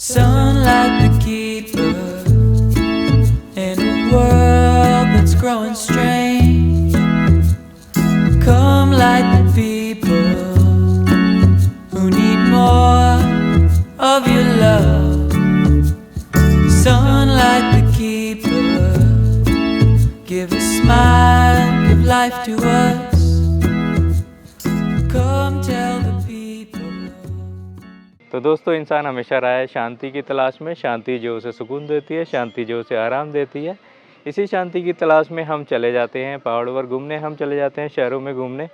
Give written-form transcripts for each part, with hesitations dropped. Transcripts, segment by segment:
Sunlight the keeper in a world that's growing strange. Come light the people who need more of your love. Sunlight the keeper, give a smile, give life to us. Come tell the people. तो दोस्तों, इंसान हमेशा रहा है शांति की तलाश में। शांति जो उसे सुकून देती है, शांति जो उसे आराम देती है। इसी शांति की तलाश में हम चले जाते हैं पहाड़ों पर घूमने, हम चले जाते हैं शहरों में घूमने।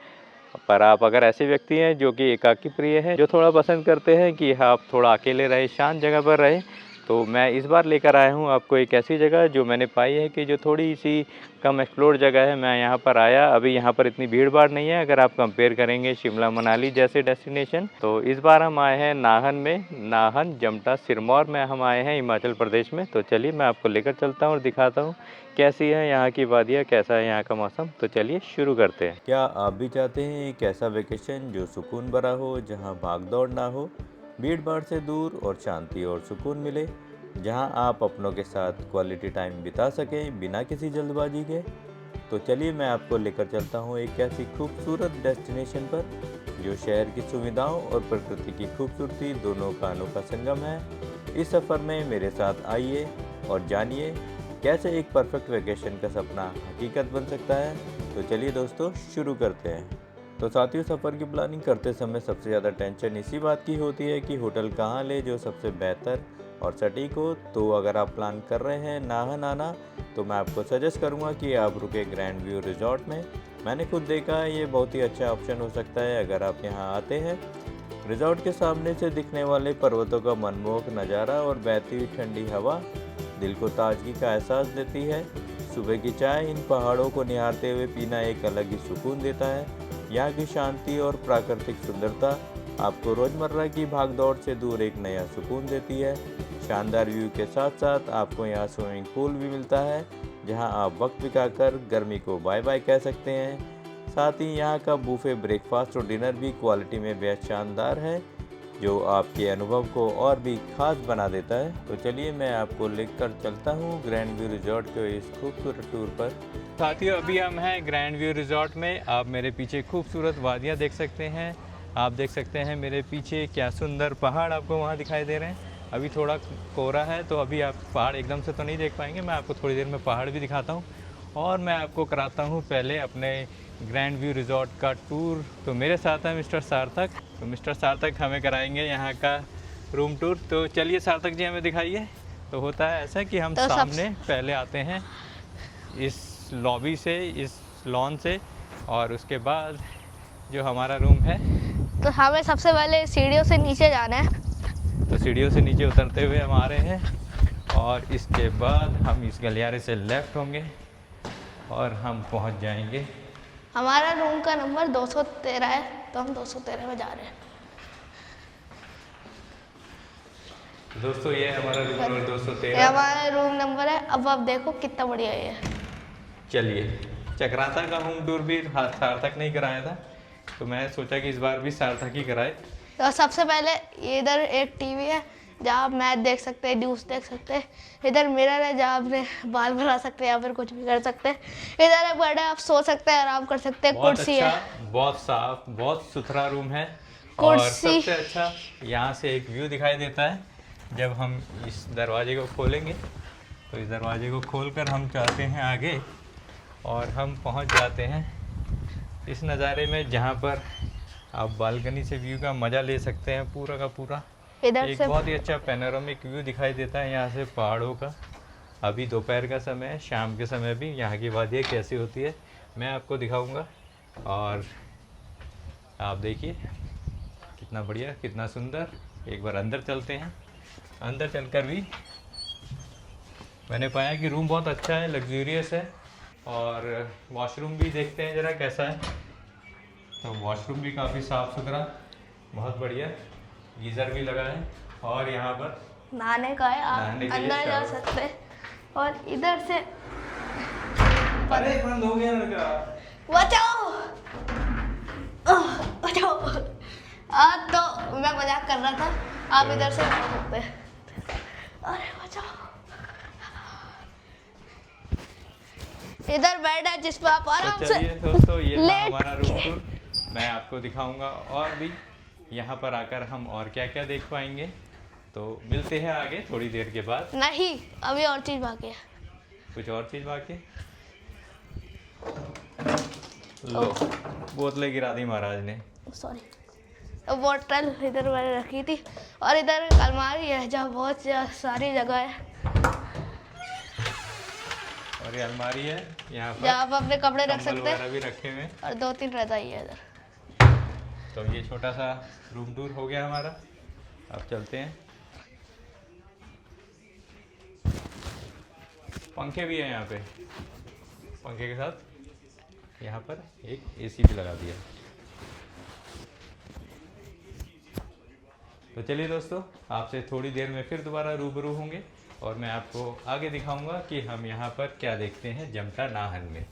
पर आप अगर ऐसे व्यक्ति हैं जो कि एकाकी प्रिय हैं, जो थोड़ा पसंद करते हैं कि आप थोड़ा अकेले रहे, शांत जगह पर रहे, तो मैं इस बार लेकर आया हूँ आपको एक ऐसी जगह जो मैंने पाई है कि जो थोड़ी सी कम एक्सप्लोर जगह है। मैं यहाँ पर आया, अभी यहाँ पर इतनी भीड़ भाड़ नहीं है अगर आप कंपेयर करेंगे शिमला मनाली जैसे डेस्टिनेशन। तो इस बार हम आए हैं नाहन में, नाहन जमटा सिरमौर में हम आए हैं हिमाचल प्रदेश में। तो चलिए मैं आपको लेकर चलता हूँ और दिखाता हूँ कैसी है यहाँ की वादियाँ, कैसा है यहाँ का मौसम। तो चलिए शुरू करते हैं। क्या आप भी चाहते हैं एक ऐसा वेकेशन जो सुकून भरा हो, जहाँ भाग दौड़ ना हो, भीड़ भाड़ से दूर और शांति और सुकून मिले, जहां आप अपनों के साथ क्वालिटी टाइम बिता सकें बिना किसी जल्दबाजी के? तो चलिए मैं आपको लेकर चलता हूं एक ऐसी खूबसूरत डेस्टिनेशन पर जो शहर की सुविधाओं और प्रकृति की खूबसूरती दोनों का अनोखा संगम है। इस सफ़र में मेरे साथ आइए और जानिए कैसे एक परफेक्ट वेकेशन का सपना हकीकत बन सकता है। तो चलिए दोस्तों शुरू करते हैं। तो साथियों, सफ़र की प्लानिंग करते समय सबसे ज़्यादा टेंशन इसी बात की होती है कि होटल कहाँ ले जो सबसे बेहतर और सटीक हो। तो अगर आप प्लान कर रहे हैं नाहन आना, तो मैं आपको सजेस्ट करूंगा कि आप रुके ग्रैंड व्यू रिजॉर्ट में। मैंने खुद देखा है, ये बहुत ही अच्छा ऑप्शन हो सकता है अगर आप यहां आते हैं। रिजॉर्ट के सामने से दिखने वाले पर्वतों का मनमोहक नज़ारा और बहती हुई ठंडी हवा दिल को ताजगी का एहसास देती है। सुबह की चाय इन पहाड़ों को निहारते हुए पीना एक अलग ही सुकून देता है। यहाँ की शांति और प्राकृतिक सुंदरता आपको रोज़मर्रा की भागदौड़ से दूर एक नया सुकून देती है। शानदार व्यू के साथ साथ आपको यहाँ स्विमिंग पूल भी मिलता है, जहाँ आप वक्त बिताकर गर्मी को बाय बाय कह सकते हैं। साथ ही यहाँ का बूफे ब्रेकफास्ट और डिनर भी क्वालिटी में बेहद शानदार है, जो आपके अनुभव को और भी खास बना देता है। तो चलिए मैं आपको लेकर चलता हूँ ग्रैंड व्यू रिजॉर्ट के इस खूबसूरत टूर पर। साथियों, अभी हम हैं ग्रैंड व्यू रिजॉर्ट में। आप मेरे पीछे खूबसूरत वादियाँ देख सकते हैं। आप देख सकते हैं मेरे पीछे क्या सुंदर पहाड़ आपको वहाँ दिखाई दे रहे हैं। अभी थोड़ा कोहरा है तो अभी आप पहाड़ एकदम से तो नहीं देख पाएंगे। मैं आपको थोड़ी देर में पहाड़ भी दिखाता हूँ और मैं आपको कराता हूँ पहले अपने ग्रैंड व्यू रिजॉर्ट का टूर। तो मेरे साथ है मिस्टर सार्थक। तो मिस्टर सार्थक हमें कराएंगे यहाँ का रूम टूर। तो चलिए सार्थक जी, हमें दिखाइए। तो होता है ऐसा कि हम तो सामने पहले आते हैं इस लॉबी से, इस लॉन से, और उसके बाद जो हमारा रूम है, तो हमें सबसे पहले सीढ़ियों से नीचे जाना है। तो सीढ़ियों से नीचे उतरते हुए हम आ रहे हैं और इसके बाद हम इस गलियारे से लेफ़्ट होंगे और हम पहुंच जाएंगे। हमारा रूम का नंबर 213 है, तो हम 213 में जा रहे हैं। दोस्तों, ये हमारा रूम नंबर 213। ये हमारा रूम नंबर है। अब आप देखो कितना बढ़िया है। चलिए, चक्राता का होम टूर भी सार्थक नहीं कराया था, तो मैंने सोचा कि इस बार भी सार्थक ही कराए। तो सबसे पहले इधर एक टीवी है जहाँ आप मैच देख सकते हैं, न्यूज़ देख सकते हैं। इधर मिरर है जहाँ अपने बाल बना सकते हैं या फिर कुछ भी कर सकते हैं। इधर एक बेड है, आप सो सकते हैं, आराम कर सकते हैं। कुर्सी है, बहुत साफ, बहुत सुथरा रूम है। और कुर्सी। सबसे अच्छा यहाँ से एक व्यू दिखाई देता है। जब हम इस दरवाजे को खोलेंगे तो इस दरवाजे को खोलकर हम जाते हैं आगे और हम पहुँच जाते हैं इस नज़ारे में, जहाँ पर आप बालकनी से व्यू का मज़ा ले सकते हैं पूरा का पूरा। इधर एक से बहुत ही अच्छा पैनोरामिक व्यू दिखाई देता है यहाँ से पहाड़ों का। अभी दोपहर का समय है, शाम के समय भी यहाँ की वादियाँ कैसी होती है मैं आपको दिखाऊंगा। और आप देखिए कितना बढ़िया, कितना सुंदर। एक बार अंदर चलते हैं। अंदर चलकर भी मैंने पाया कि रूम बहुत अच्छा है, लग्जूरियस है। और वॉशरूम भी देखते हैं ज़रा कैसा है। तो वॉशरूम भी काफ़ी साफ़ सुथरा, बहुत बढ़िया। गीज़र भी लगा है और यहाँ पर नहाने का है, आप अंदर जा सकते हैं। और इधर से अरे बंद हो गया लड़का, बचाओ बचाओ। तो मैं मजाक कर रहा था, आप इधर से जा सकते हैं। इधर बेड है जिस पर आप आराम तो से चलिए दोस्तों, ये था लेट हमारा रूम टूर। मैं आपको दिखाऊंगा और भी यहाँ पर आकर हम और क्या क्या देख पाएंगे। तो मिलते हैं आगे थोड़ी देर के बाद। नहीं, अभी और चीज बाकी है। कुछ और चीज़ बाकी? लो, बोतलें गिरा दी महाराज ने। सॉरी, बोतल इधर मैंने रखी थी और इधर अलमारी है जहाँ बहुत सारी जगह है। और ये अलमारी है यहाँ पर, जहाँ आप अपने कपड़े रख कंबल सकते हैं वगैरह भी रखे हुए हैं। और 2-3 रजाई है इधर। तो ये छोटा सा रूम टूर हो गया हमारा। अब चलते हैं। पंखे भी हैं यहाँ पे, पंखे के साथ यहाँ पर एक एसी भी लगा दिया। तो चलिए दोस्तों, आपसे थोड़ी देर में फिर दोबारा रूबरू होंगे और मैं आपको आगे दिखाऊंगा कि हम यहाँ पर क्या देखते हैं जमटा नाहन में।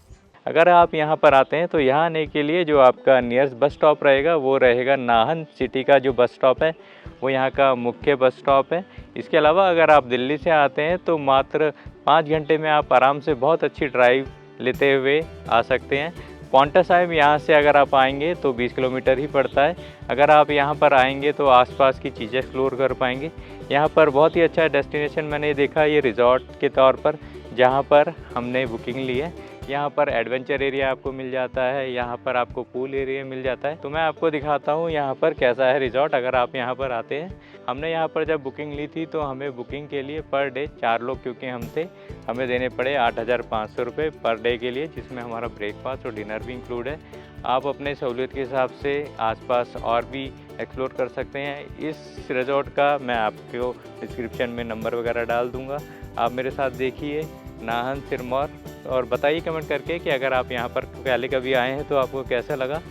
अगर आप यहाँ पर आते हैं तो यहाँ आने के लिए जो आपका नियरेस्ट बस स्टॉप रहेगा वो रहेगा नाहन सिटी का जो बस स्टॉप है वो यहाँ का मुख्य बस स्टॉप है। इसके अलावा अगर आप दिल्ली से आते हैं तो मात्र 5 घंटे में आप आराम से बहुत अच्छी ड्राइव लेते हुए आ सकते हैं। पांवटा साहिब यहाँ से अगर आप आएंगे तो 20 किलोमीटर ही पड़ता है। अगर आप यहाँ पर आएंगे तो आसपास की चीज़ें एक्सप्लोर कर पाएंगे। यहाँ पर बहुत ही अच्छा डेस्टिनेशन मैंने देखा ये रिजॉर्ट के तौर पर, जहाँ पर हमने बुकिंग ली है। यहाँ पर एडवेंचर एरिया आपको मिल जाता है, यहाँ पर आपको पूल एरिया मिल जाता है। तो मैं आपको दिखाता हूँ यहाँ पर कैसा है रिजॉर्ट अगर आप यहाँ पर आते हैं। हमने यहाँ पर जब बुकिंग ली थी तो हमें बुकिंग के लिए पर डे 4 लोग क्योंकि हम थे, हमें देने पड़े 8,500 रुपये पर डे के लिए, जिसमें हमारा ब्रेकफास्ट और डिनर भी इंक्लूड है। आप अपने सहूलियत के हिसाब से आसपास और भी एक्सप्लोर कर सकते हैं। इस रिजॉर्ट का मैं आपको डिस्क्रिप्शन में नंबर वगैरह डाल दूँगा, आप मेरे साथ देखिए नाहन सिरमौर और बताइए कमेंट करके कि अगर आप यहाँ पर पहले कभी आए हैं तो आपको कैसा लगा।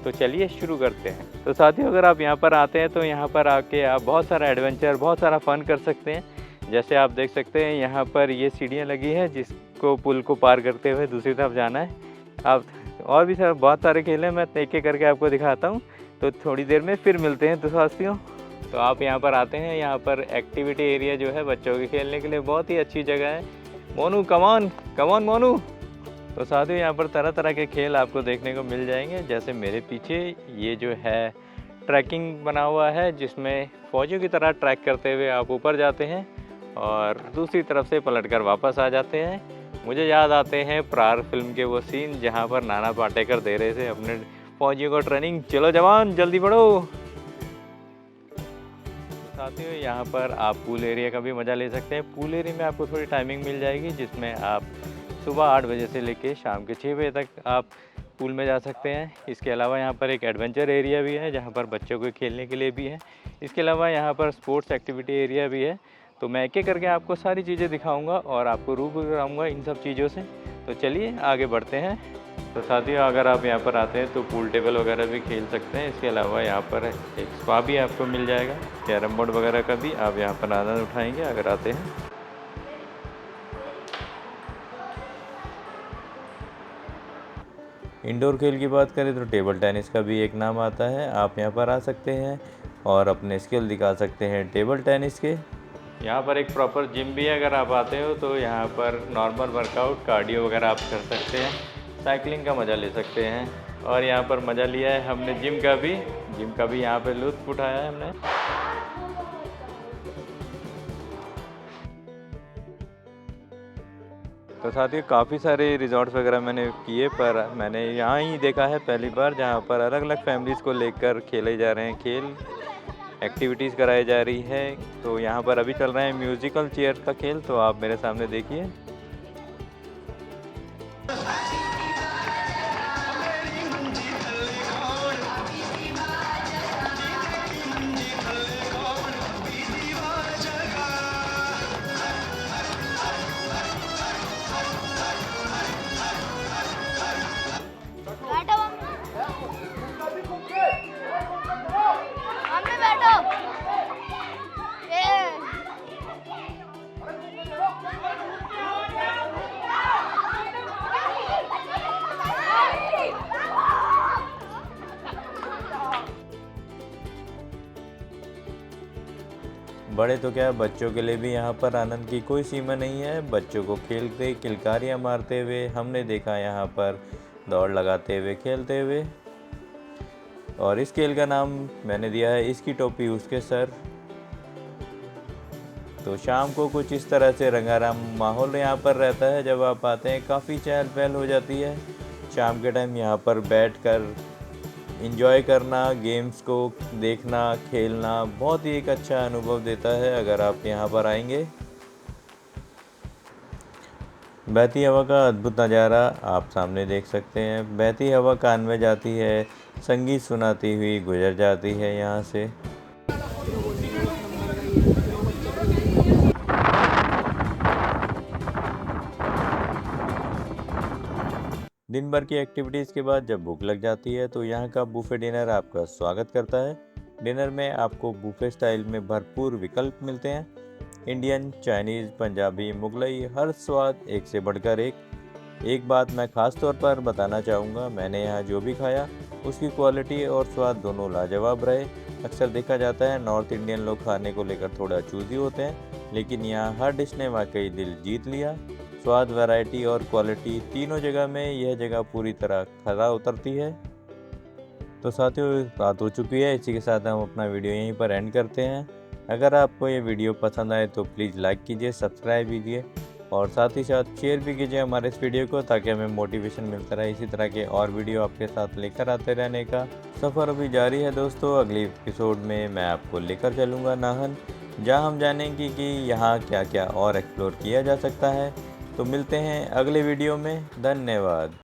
तो चलिए शुरू करते हैं। तो साथियों, अगर आप यहाँ पर आते हैं तो यहाँ पर आके आप बहुत सारा एडवेंचर, बहुत सारा फ़न कर सकते हैं। जैसे आप देख सकते हैं यहाँ पर ये सीढ़ियाँ लगी हैं जिसको पुल को पार करते हुए दूसरी तरफ जाना है। आप और भी बहुत सारे खेल हैं, मैं एक एक करके आपको दिखाता हूँ। तो थोड़ी देर में फिर मिलते हैं। तो साथियों, तो आप यहाँ पर आते हैं, यहाँ पर एक्टिविटी एरिया जो है बच्चों के खेलने के लिए बहुत ही अच्छी जगह है। मोनू कमान कमान मोनू। तो साथियों, यहाँ पर तरह तरह के खेल आपको देखने को मिल जाएंगे। जैसे मेरे पीछे ये जो है ट्रैकिंग बना हुआ है जिसमें फौजियों की तरह ट्रैक करते हुए आप ऊपर जाते हैं और दूसरी तरफ से पलटकर वापस आ जाते हैं। मुझे याद आते हैं प्रार फिल्म के वो सीन जहाँ पर नाना पाटेकर दे रहे थे अपने फौजियों को ट्रेनिंग, चलो जवान जल्दी बढ़ो। साथियों, यहाँ पर आप पूल एरिया का भी मज़ा ले सकते हैं। पूल एरिया में आपको थोड़ी टाइमिंग मिल जाएगी जिसमें आप सुबह 8 बजे से लेकर शाम के 6 बजे तक आप पूल में जा सकते हैं। इसके अलावा यहाँ पर एक एडवेंचर एरिया भी है जहाँ पर बच्चों को खेलने के लिए भी है। इसके अलावा यहाँ पर स्पोर्ट्स एक्टिविटी एरिया भी है। तो मैं एक एक करके आपको सारी चीज़ें दिखाऊँगा और आपको रूबरू कराऊँगा इन सब चीज़ों से। तो चलिए आगे बढ़ते हैं। तो साथियों, अगर आप यहाँ पर आते हैं तो पूल टेबल वगैरह भी खेल सकते हैं। इसके अलावा यहाँ पर एक स्पा भी आपको मिल जाएगा, कैरम बोर्ड वगैरह का भी आप यहाँ पर आनंद उठाएंगे अगर आते हैं। इंडोर खेल की बात करें तो टेबल टेनिस का भी एक नाम आता है। आप यहाँ पर आ सकते हैं और अपने स्किल दिखा सकते हैं टेबल टेनिस के। यहाँ पर एक प्रॉपर जिम भी है, अगर आप आते हो तो यहाँ पर नॉर्मल वर्कआउट कार्डियो वगैरह आप कर सकते हैं, साइकिलिंग का मज़ा ले सकते हैं। और यहाँ पर मज़ा लिया है हमने जिम का भी यहाँ पे लुत्फ़ उठाया है हमने। तो साथियों, काफ़ी सारे रिजॉर्ट्स वगैरह मैंने किए, पर मैंने यहाँ ही देखा है पहली बार जहाँ पर अलग अलग फैमिलीज़ को लेकर खेले जा रहे हैं खेल, एक्टिविटीज़ कराई जा रही है। तो यहाँ पर अभी चल रहा है म्यूज़िकल चेयर्स का खेल, तो आप मेरे सामने देखिए। बड़े तो क्या, बच्चों के लिए भी यहाँ पर आनंद की कोई सीमा नहीं है। बच्चों को खेलते किलकारियाँ मारते हुए हमने देखा, यहाँ पर दौड़ लगाते हुए खेलते हुए। और इस खेल का नाम मैंने दिया है इसकी टोपी उसके सर। तो शाम को कुछ इस तरह से रंगारंग माहौल यहाँ पर रहता है। जब आप आते हैं काफ़ी चहल पहल हो जाती है। शाम के टाइम यहाँ पर बैठकर एंजॉय करना, गेम्स को देखना, खेलना बहुत ही एक अच्छा अनुभव देता है अगर आप यहाँ पर आएंगे। बहती हवा का अद्भुत नज़ारा आप सामने देख सकते हैं। बहती हवा कान में जाती है, संगीत सुनाती हुई गुजर जाती है यहाँ से। दिन भर की एक्टिविटीज़ के बाद जब भूख लग जाती है तो यहाँ का बुफे डिनर आपका स्वागत करता है। डिनर में आपको बुफे स्टाइल में भरपूर विकल्प मिलते हैं। इंडियन, चाइनीज़, पंजाबी, मुगलई, हर स्वाद एक से बढ़कर एक बात मैं ख़ास तौर पर बताना चाहूँगा, मैंने यहाँ जो भी खाया उसकी क्वालिटी और स्वाद दोनों लाजवाब रहे। अक्सर देखा जाता है नॉर्थ इंडियन लोग खाने को लेकर थोड़ा चूज़ी होते हैं, लेकिन यहाँ हर डिश ने वाकई दिल जीत लिया। स्वाद, वैरायटी और क्वालिटी तीनों जगह में यह जगह पूरी तरह खरा उतरती है। तो साथियों, रात हो चुकी है, इसी के साथ हम अपना वीडियो यहीं पर एंड करते हैं। अगर आपको ये वीडियो पसंद आए तो प्लीज़ लाइक कीजिए, सब्सक्राइब कीजिए और साथ ही साथ शेयर भी कीजिए हमारे इस वीडियो को, ताकि हमें मोटिवेशन मिलता रहे इसी तरह के और वीडियो आपके साथ लेकर आते रहने का। सफ़र अभी जारी है दोस्तों। अगली एपिसोड में मैं आपको लेकर चलूँगा नाहन, जहाँ हम जानेंगे कि यहाँ क्या क्या और एक्सप्लोर किया जा सकता है। तो मिलते हैं अगले वीडियो में। धन्यवाद।